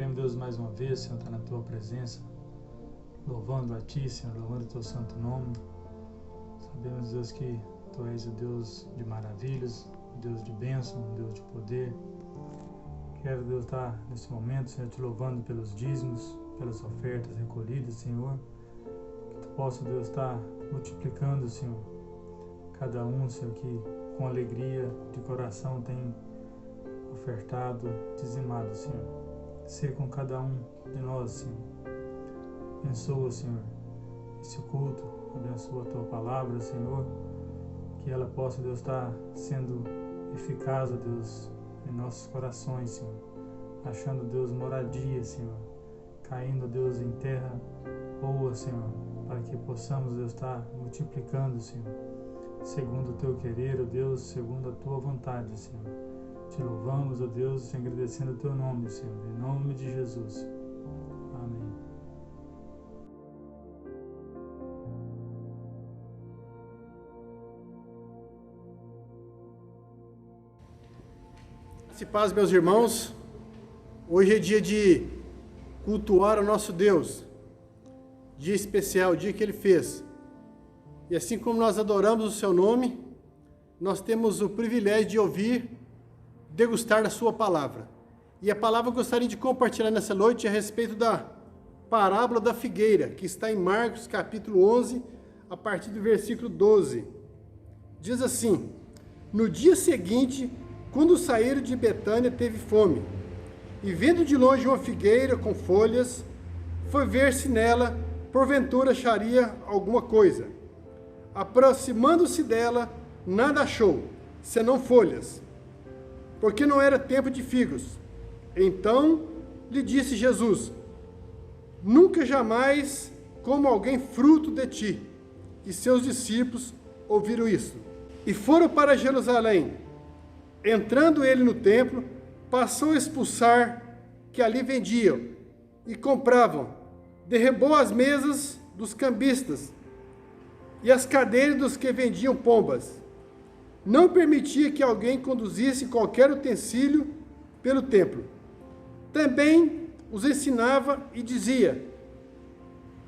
queremos, Deus, mais uma vez, Senhor, estar na Tua presença, louvando a Ti, Senhor, louvando o Teu santo nome. Sabemos, Deus, que Tu és o Deus de maravilhas, o Deus de bênção, o Deus de poder. Quero, Deus, estar nesse momento, Senhor, Te louvando pelos dízimos, pelas ofertas recolhidas, Senhor. Que Tu possa, Deus, estar multiplicando, Senhor, cada um, Senhor, que com alegria de coração tem ofertado, dizimado, Senhor. Ser com cada um de nós, Senhor. Abençoa, Senhor, esse culto, abençoa a Tua palavra, Senhor, que ela possa, Deus, estar sendo eficaz, ó Deus, em nossos corações, Senhor, achando, Deus, moradia, Senhor, caindo, Deus, em terra boa, Senhor, para que possamos, Deus, estar multiplicando, Senhor, segundo o Teu querer, ó Deus, segundo a Tua vontade, Senhor. Te louvamos, ó Deus, agradecendo o Teu nome, Senhor, em nome de Jesus. Amém. Se paz, meus irmãos, hoje é dia de cultuar o nosso Deus, dia especial, dia que Ele fez. E assim como nós adoramos o Seu nome, nós temos o privilégio de ouvir, degustar da Sua palavra. E a palavra que eu gostaria de compartilhar nessa noite é a respeito da parábola da figueira, que está em Marcos capítulo 11, a partir do versículo 12. Diz assim: no dia seguinte, quando saíram de Betânia, teve fome, e vendo de longe uma figueira com folhas, foi ver se nela, porventura, acharia alguma coisa. Aproximando-se dela, nada achou, senão folhas, porque não era tempo de figos. Então lhe disse Jesus: nunca jamais coma alguém fruto de ti. E seus discípulos ouviram isso. E foram para Jerusalém. Entrando ele no templo, passou a expulsar que ali vendiam e compravam. Derrubou as mesas dos cambistas e as cadeiras dos que vendiam pombas. Não permitia que alguém conduzisse qualquer utensílio pelo templo. Também os ensinava e dizia: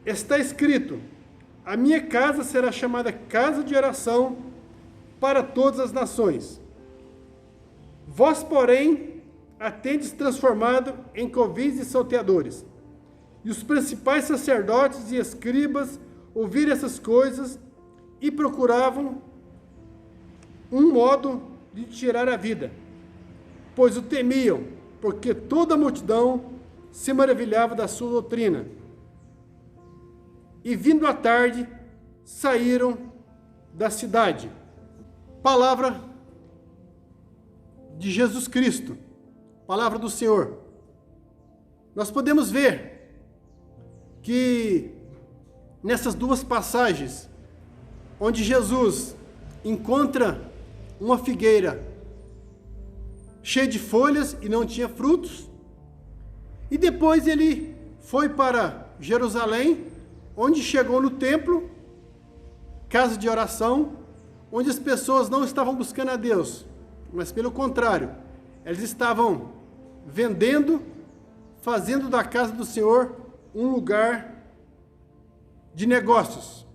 está escrito, a minha casa será chamada casa de oração para todas as nações. Vós, porém, a tendes transformado em covis e salteadores. E os principais sacerdotes e escribas ouviram essas coisas e procuravam um modo de tirar a vida, pois o temiam, porque toda a multidão se maravilhava da sua doutrina. E vindo à tarde, saíram da cidade. Palavra de Jesus Cristo, palavra do Senhor. Nós podemos ver que nessas duas passagens, onde Jesus encontra uma figueira cheia de folhas e não tinha frutos, e depois ele foi para Jerusalém, onde chegou no templo, casa de oração, onde as pessoas não estavam buscando a Deus, mas pelo contrário, eles estavam vendendo, fazendo da casa do Senhor um lugar de negócios.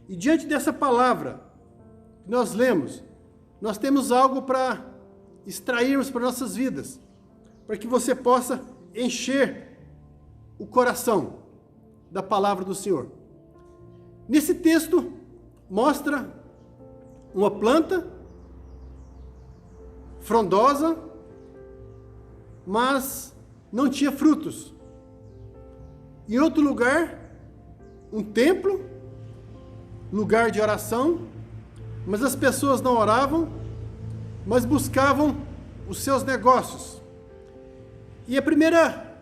E diante dessa palavra que nós lemos, nós temos algo para extrairmos para nossas vidas, para que você possa encher o coração da palavra do Senhor. Nesse texto mostra uma planta frondosa, mas não tinha frutos. Em outro lugar, um templo, lugar de oração, mas as pessoas não oravam, mas buscavam os seus negócios. E a primeira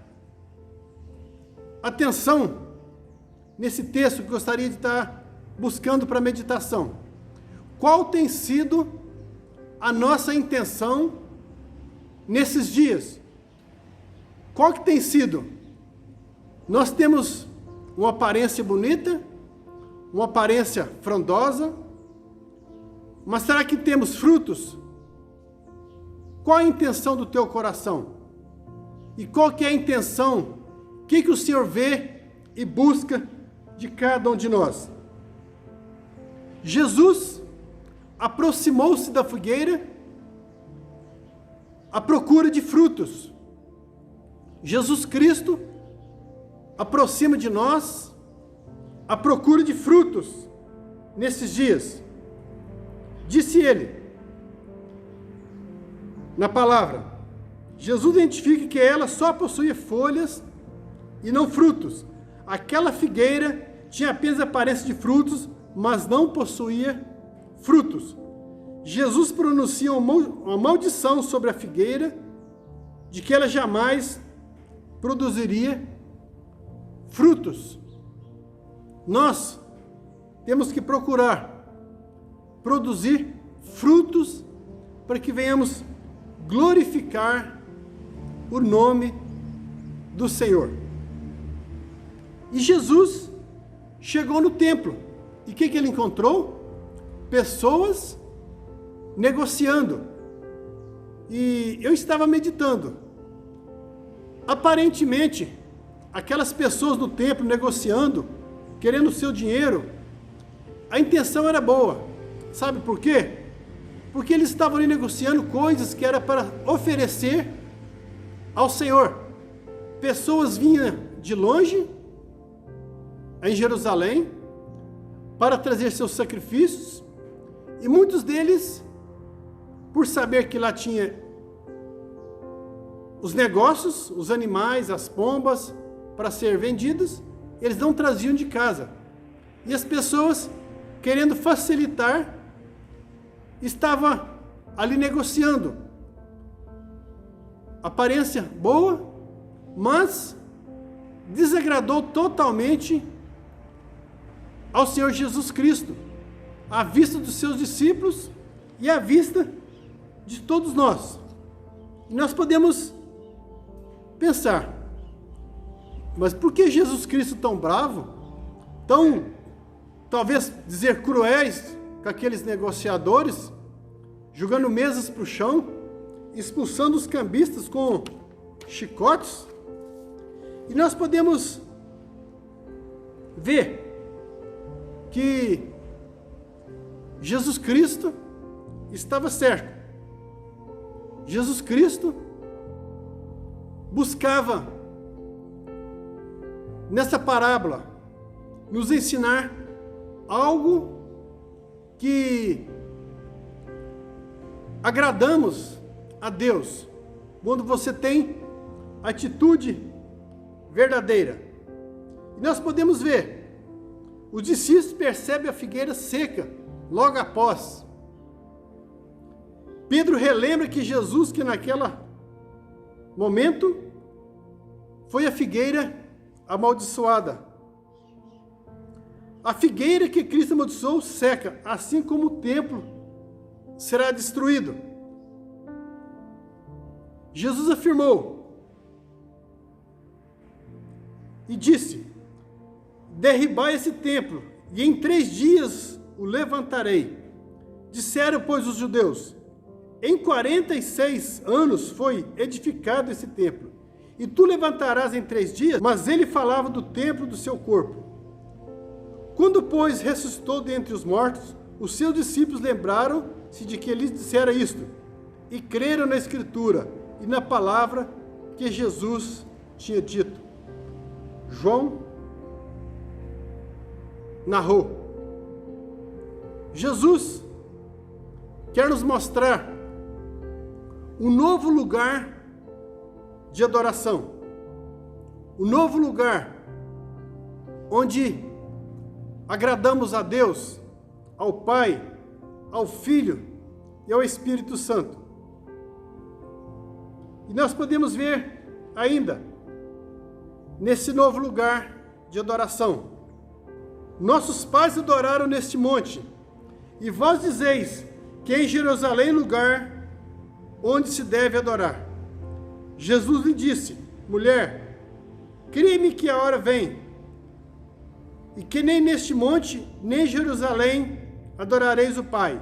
atenção nesse texto que gostaria de estar buscando para meditação: qual tem sido a nossa intenção nesses dias? Qual que tem sido? Nós temos uma aparência bonita, uma aparência frondosa, mas será que temos frutos? Qual a intenção do teu coração? e qual que é a intenção, o que o Senhor vê e busca de cada um de nós. Jesus aproximou-se da figueira à procura de frutos. Jesus Cristo aproxima de nós à procura de frutos nesses dias. Disse ele, na palavra, Jesus identifica que ela só possuía folhas e não frutos. Aquela figueira tinha apenas aparência de frutos, mas não possuía frutos. Jesus pronuncia uma maldição sobre a figueira, de que ela jamais produziria frutos. Nós temos que procurar produzir frutos para que venhamos glorificar o nome do Senhor. E Jesus chegou no templo. E o que ele encontrou? Pessoas negociando. E eu estava meditando. Aparentemente, aquelas pessoas no templo negociando, querendo o seu dinheiro, a intenção era boa. Sabe por quê? Porque eles estavam ali negociando coisas que era para oferecer ao Senhor. Pessoas vinham de longe, em Jerusalém, para trazer seus sacrifícios, e muitos deles, por saber que lá tinha os negócios, os animais, as pombas, para ser vendidos, eles não traziam de casa. E as pessoas, querendo facilitar, estavam ali negociando. Aparência boa, mas desagradou totalmente ao Senhor Jesus Cristo, à vista dos seus discípulos e à vista de todos nós. E nós podemos pensar, mas por que Jesus Cristo tão bravo, tão, talvez dizer, cruéis com aqueles negociadores, jogando mesas para o chão, expulsando os cambistas com chicotes? E nós podemos ver que Jesus Cristo estava certo. Jesus Cristo buscava, nessa parábola, nos ensinar algo que agradamos a Deus, quando você tem atitude verdadeira. E nós podemos ver, os discípulos percebem a figueira seca, logo após. Pedro relembra que Jesus, que naquele momento, foi a figueira amaldiçoada. A figueira que Cristo amaldiçoou seca, assim como o templo será destruído. Jesus afirmou e disse: derribai esse templo, e em 3 dias o levantarei. Disseram, pois, os judeus: em 46 anos foi edificado esse templo, e tu levantarás em 3 dias? Mas ele falava do templo do seu corpo. Quando, pois, ressuscitou dentre os mortos, os seus discípulos lembraram-se de que ele dissera isto, e creram na Escritura e na palavra que Jesus tinha dito. João narrou. Jesus quer nos mostrar um novo lugar de adoração, um novo lugar onde agradamos a Deus, ao Pai, ao Filho e ao Espírito Santo. E nós podemos ver ainda, nesse novo lugar de adoração, nossos pais adoraram neste monte, e vós dizeis que em Jerusalém é lugar onde se deve adorar. Jesus lhe disse: mulher, crê-me que a hora vem, e que nem neste monte, nem em Jerusalém adorareis o Pai.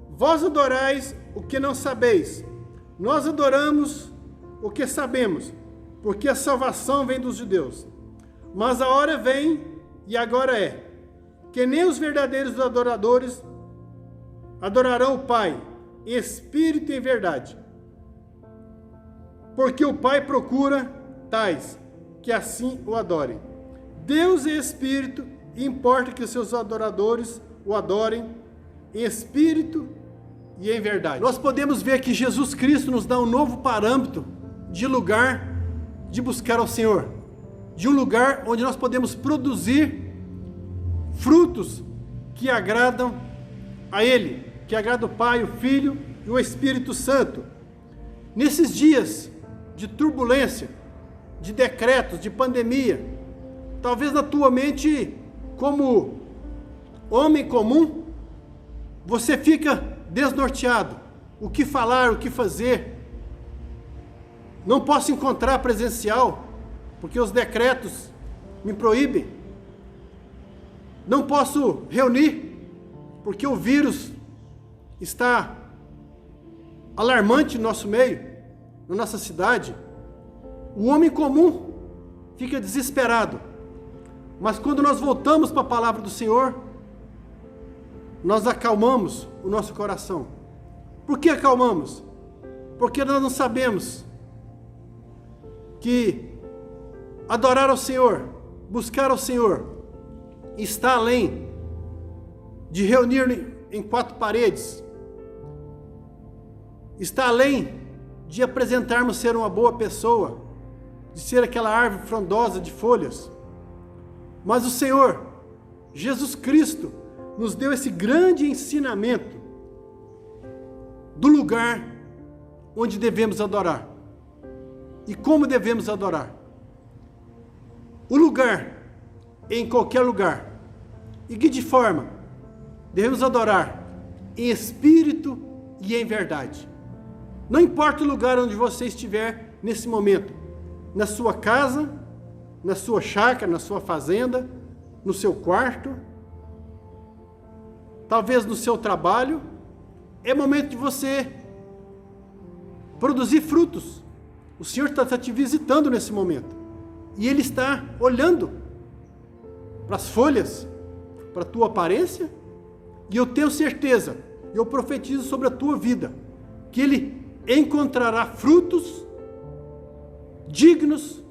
Vós adorais o que não sabeis, nós adoramos o que sabemos, porque a salvação vem dos judeus. Mas a hora vem, e agora é, que nem os verdadeiros adoradores adorarão o Pai, em espírito e em verdade. Porque o Pai procura tais que assim o adorem. Deus é espírito, e importa que os seus adoradores o adorem em espírito e em verdade. Nós podemos ver que Jesus Cristo nos dá um novo parâmetro de lugar de buscar ao Senhor, de um lugar onde nós podemos produzir frutos que agradam a Ele, que agradam o Pai, o Filho e o Espírito Santo. Nesses dias de turbulência, de decretos, de pandemia, talvez na tua mente, como homem comum, você fica desnorteado. O que falar, o que fazer? Não posso encontrar presencial, porque os decretos me proíbem. Não posso reunir, porque o vírus está alarmante no nosso meio, na nossa cidade. O homem comum fica desesperado. Mas quando nós voltamos para a palavra do Senhor, nós acalmamos o nosso coração. Por que acalmamos? Porque nós não sabemos que adorar ao Senhor, buscar ao Senhor, está além de reunir em quatro paredes, está além de apresentarmos ser uma boa pessoa, de ser aquela árvore frondosa de folhas. Mas o Senhor, Jesus Cristo, nos deu esse grande ensinamento do lugar onde devemos adorar e como devemos adorar. O lugar, em qualquer lugar, e que de forma devemos adorar em espírito e em verdade. Não importa o lugar onde você estiver nesse momento, na sua casa, na sua chácara, na sua fazenda, no seu quarto, talvez no seu trabalho, é momento de você produzir frutos. O Senhor está te visitando nesse momento, e Ele está olhando para as folhas, para a tua aparência, e eu tenho certeza, eu profetizo sobre a tua vida, que Ele encontrará frutos dignos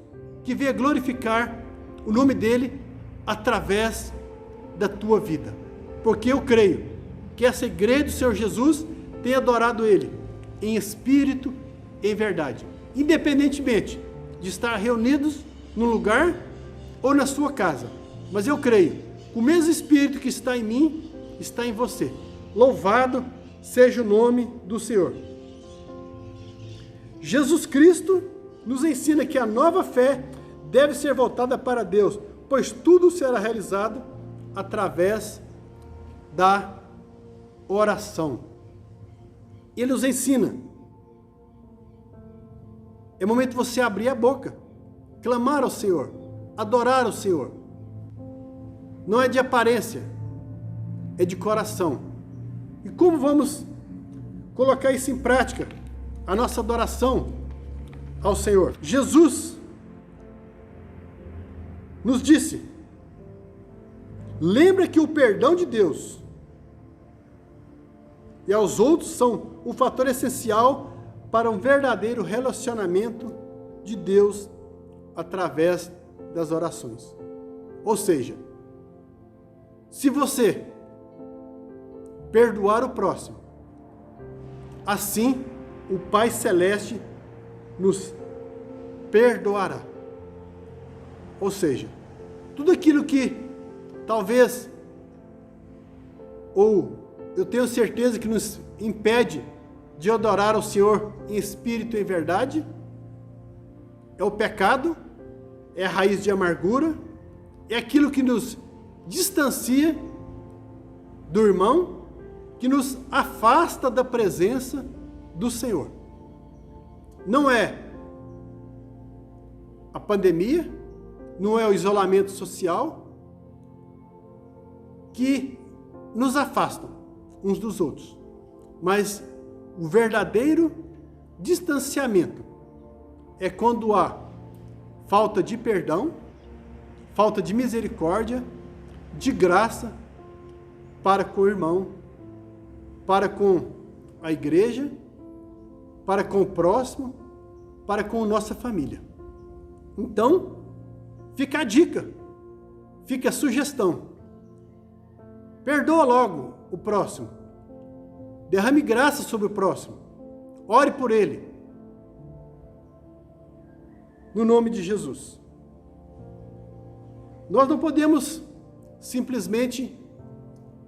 que venha glorificar o nome dEle através da tua vida. Porque eu creio que essa igreja do Senhor Jesus tem adorado Ele em espírito e em verdade, independentemente de estar reunidos num lugar ou na sua casa. Mas eu creio que o mesmo Espírito que está em mim está em você. Louvado seja o nome do Senhor. Jesus Cristo nos ensina que a nova fé deve ser voltada para Deus, pois tudo será realizado através da oração. Ele nos ensina. É momento de você abrir a boca, clamar ao Senhor, adorar ao Senhor. Não é de aparência, é de coração. E como vamos colocar isso em prática? A nossa adoração ao Senhor. Jesus nos disse: lembra que o perdão de Deus e aos outros são um fator essencial para um verdadeiro relacionamento de Deus através das orações. Ou seja, se você perdoar o próximo, assim o Pai Celeste nos perdoará. Ou seja, tudo aquilo que talvez, ou eu tenho certeza que nos impede de adorar ao Senhor em espírito e em verdade, é o pecado, é a raiz de amargura, é aquilo que nos distancia do irmão, que nos afasta da presença do Senhor. Não é a pandemia, não é o isolamento social que nos afastam uns dos outros, mas o verdadeiro distanciamento é quando há falta de perdão, falta de misericórdia, de graça para com o irmão, para com a igreja, para com o próximo, para com a nossa família. Então, fica a dica, fica a sugestão. Perdoa logo o próximo. Derrame graça sobre o próximo. Ore por ele. No nome de Jesus. Nós não podemos simplesmente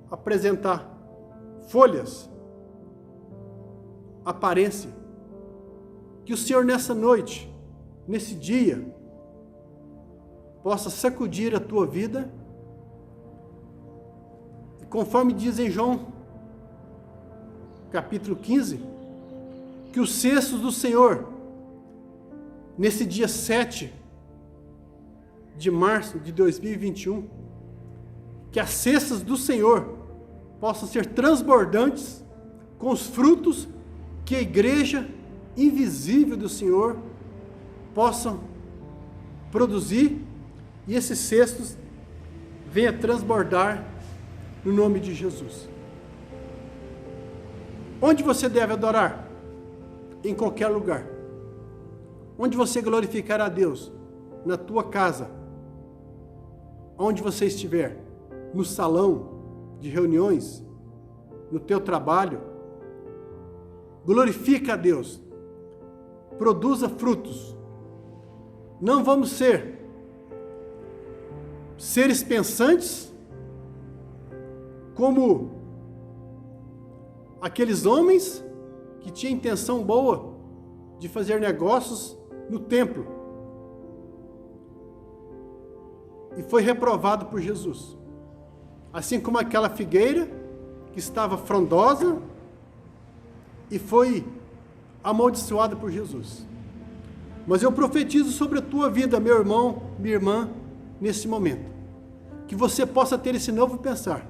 apresentar folhas, aparência. Que o Senhor nessa noite, nesse dia, possa sacudir a tua vida. E conforme diz em João, capítulo 15, que os cestos do Senhor, nesse dia 7 de março de 2021, que as cestas do Senhor possam ser transbordantes com os frutos que a igreja invisível do Senhor possam produzir, e esses cestos venham transbordar no nome de Jesus. Onde você deve adorar? Em qualquer lugar. Onde você glorificar a Deus? Na tua casa. Onde você estiver. No salão de reuniões. No teu trabalho. Glorifica a Deus. Produza frutos. Não vamos ser seres pensantes como aqueles homens que tinham intenção boa de fazer negócios no templo e foi reprovado por Jesus. Assim como aquela figueira que estava frondosa e foi amaldiçoada por Jesus. Mas eu profetizo sobre a tua vida, meu irmão, minha irmã, nesse momento, que você possa ter esse novo pensar.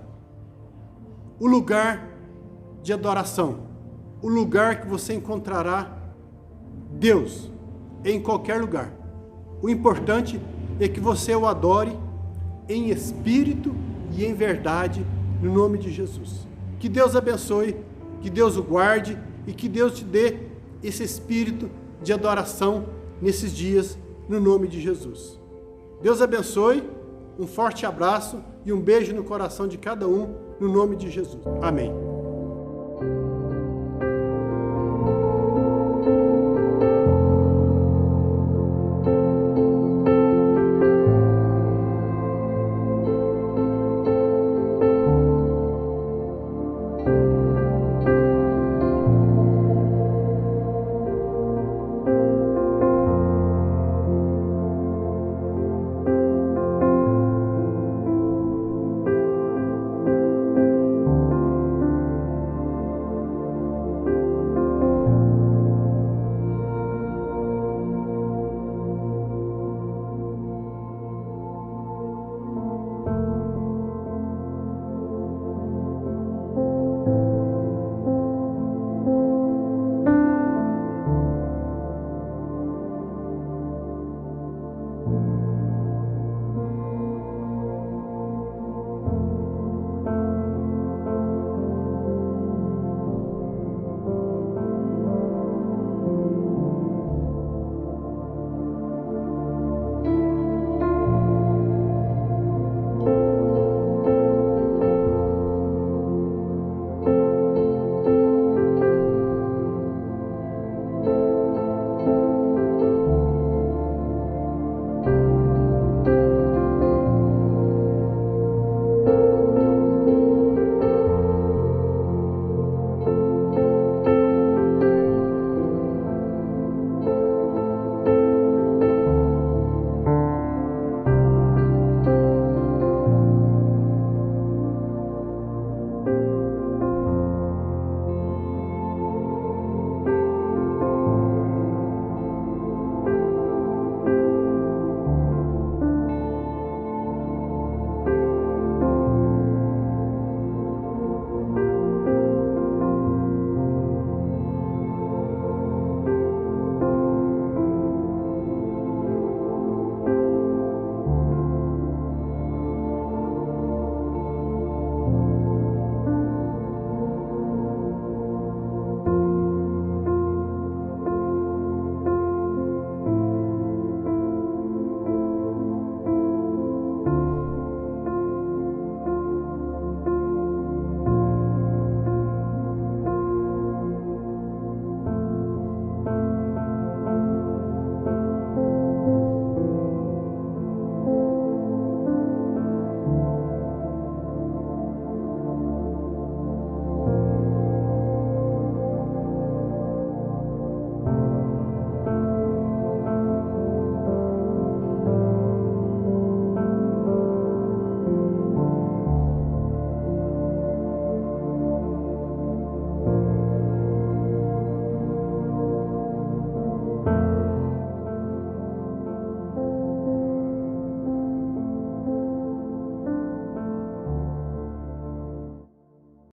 O lugar de adoração, o lugar que você encontrará Deus em qualquer lugar. O importante é que você o adore em espírito e em verdade, no nome de Jesus. Que Deus abençoe, que Deus o guarde e que Deus te dê esse espírito de adoração nesses dias, no nome de Jesus. Deus abençoe, um forte abraço e um beijo no coração de cada um, no nome de Jesus. Amém.